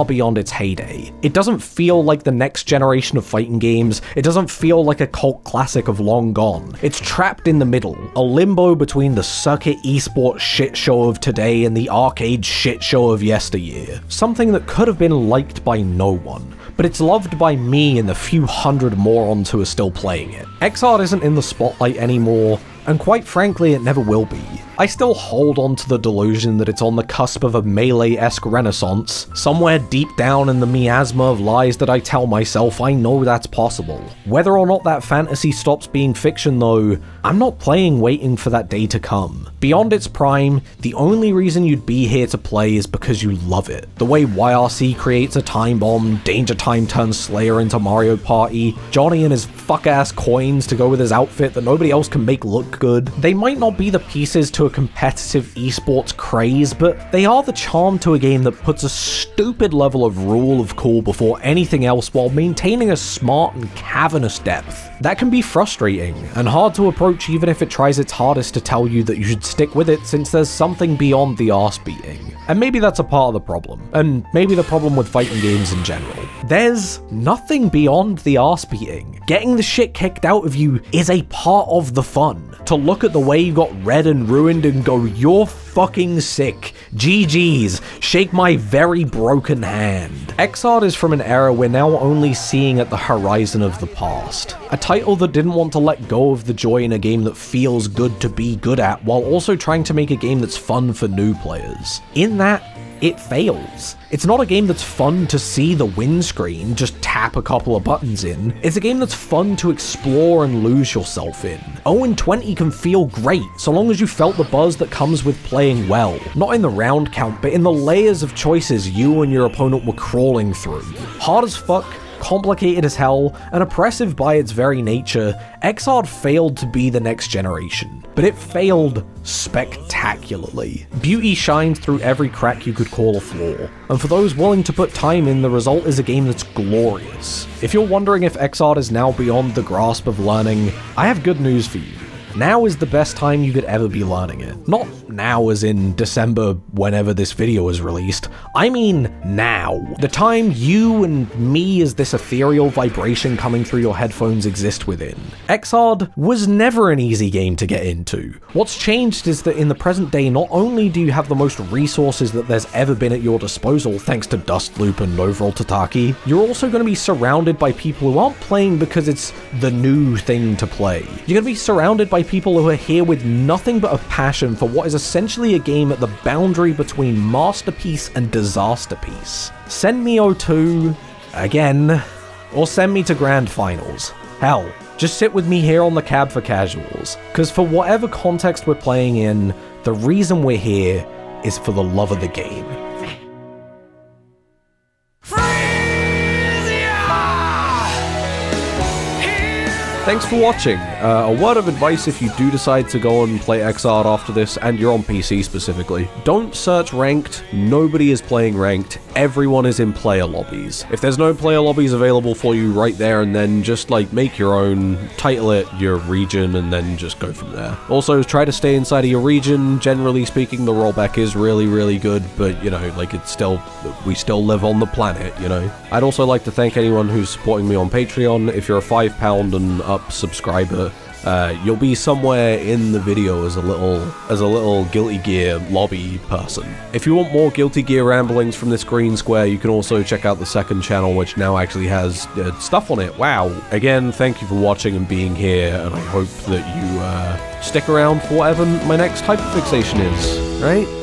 beyond its heyday. It doesn't feel like the next generation of fighting games, it doesn't feel like a cult classic of long gone. It's trapped in the middle, a limbo between the circuit esports shitshow of today and the arcade shitshow of yesteryear. Something that could have been liked by no one, but it's loved by me and the few hundred morons who are still playing it. Xrd isn't in the spotlight anymore, and quite frankly, it never will be. I still hold on to the delusion that it's on the cusp of a Melee-esque renaissance. Somewhere deep down in the miasma of lies that I tell myself, I know that's possible. Whether or not that fantasy stops being fiction though, I'm not playing waiting for that day to come. Beyond its prime, the only reason you'd be here to play is because you love it. The way YRC creates a time bomb, Danger Time turns Slayer into Mario Party, Johnny and his fuck-ass coins to go with his outfit that nobody else can make look good. They might not be the pieces to a competitive esports craze, but they are the charm to a game that puts a stupid level of rule of cool before anything else while maintaining a smart and cavernous depth. That can be frustrating, and hard to approach even if it tries its hardest to tell you that you should stick with it since there's something beyond the arse beating. And maybe that's a part of the problem, and maybe the problem with fighting games in general. There's nothing beyond the arse beating. Getting the shit kicked out of you is a part of the fun. To look at the way you got red and ruined and go, you're fucking sick. GG's. Shake my very broken hand. Xrd is from an era we're now only seeing at the horizon of the past. A title that didn't want to let go of the joy in a game that feels good to be good at, while also trying to make a game that's fun for new players. In that, it fails. It's not a game that's fun to see the windscreen, just tap a couple of buttons in. It's a game that's fun to explore and lose yourself in. 0-20 can feel great, so long as you felt the buzz that comes with playing well. Not in the round count, but in the layers of choices you and your opponent were crawling through. Hard as fuck, complicated as hell, and oppressive by its very nature, Xrd failed to be the next generation. But it failed spectacularly. Beauty shines through every crack you could call a flaw, and for those willing to put time in, the result is a game that's glorious. If you're wondering if Xrd is now beyond the grasp of learning, I have good news for you. Now is the best time you could ever be learning it. Not now as in December whenever this video is released, I mean now. The time you and me as this ethereal vibration coming through your headphones exist within. Xrd was never an easy game to get into. What's changed is that in the present day, not only do you have the most resources that there's ever been at your disposal thanks to Dustloop and overall Tataki, you're also going to be surrounded by people who aren't playing because it's the new thing to play. You're going to be surrounded by people who are here with nothing but a passion for what is essentially a game at the boundary between masterpiece and disasterpiece. Send me 02 again, or send me to grand finals. Hell, just sit with me here on the cab for casuals, because for whatever context we're playing in, the reason we're here is for the love of the game. Thanks for watching. A word of advice if you do decide to go and play Xrd after this, and you're on PC specifically. Don't search ranked, nobody is playing ranked, everyone is in player lobbies. If there's no player lobbies available for you right there and then, just like make your own, title it your region, and then just go from there. Also, try to stay inside of your region. Generally speaking, the rollback is really, really good, but you know, like it's still, we still live on the planet, you know? I'd also like to thank anyone who's supporting me on Patreon. If you're a £5 and up subscriber, you'll be somewhere in the video as a little Guilty Gear lobby person. If you want more Guilty Gear ramblings from this green square, you can also check out the second channel, which now actually has stuff on it. Wow. Again, thank you for watching and being here, and I hope that you stick around for whatever my next hyperfixation is, right?